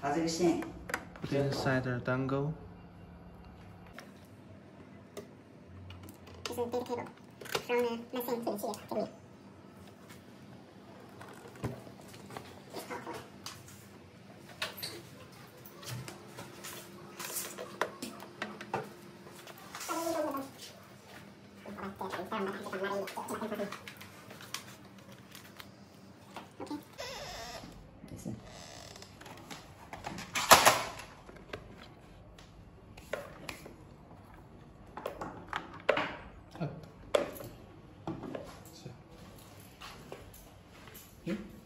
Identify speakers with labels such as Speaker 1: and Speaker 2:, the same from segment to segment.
Speaker 1: 它这个线。
Speaker 2: Put inside the dongle.
Speaker 3: 这是 data cable， 然后呢，那线存起来这里。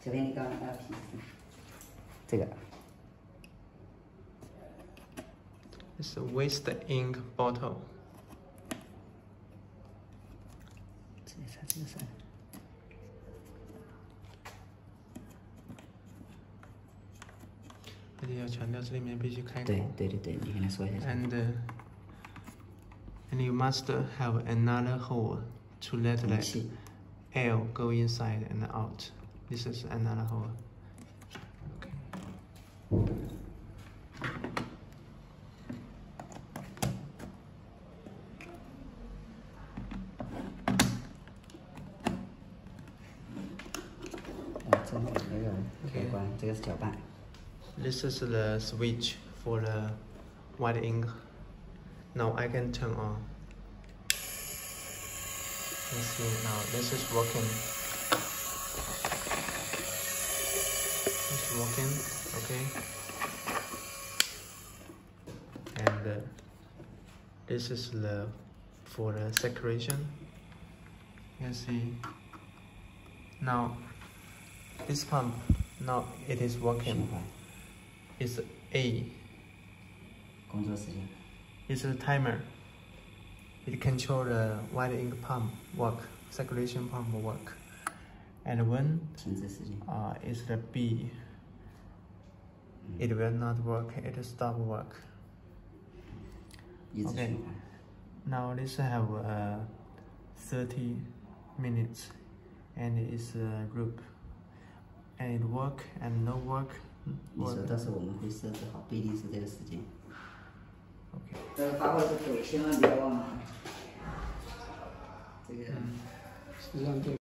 Speaker 1: 这边你刚刚打的皮，这个。
Speaker 2: It's a waste ink bottle.
Speaker 1: 这个是。
Speaker 2: 而且要强调这里面必须开口。
Speaker 1: 对，你跟他说一下。
Speaker 2: And you must have another hole to let like air go inside and out. This is another hole. Okay.
Speaker 1: 这里没有开关，这个是搅拌。
Speaker 2: This is the switch for the white ink. Now I can turn on. Let's see now. This is working. It's working. Okay. And this is the for the saturation. You can see. Now this pump now it is working. It's A.
Speaker 1: 工作时间。
Speaker 2: It's a timer. It controls the white ink pump work, circulation pump work. And when
Speaker 1: 停止时间。
Speaker 2: is the B, it will not work. It stop work.
Speaker 1: 一直循环。
Speaker 2: Now this have 30 minutes, and it's a group, and it work and no work.
Speaker 1: 你说到时候我们会设置好，不一定是这个时间。
Speaker 2: OK。
Speaker 1: 发过来的口千万别忘了。这个。
Speaker 4: 实际上对。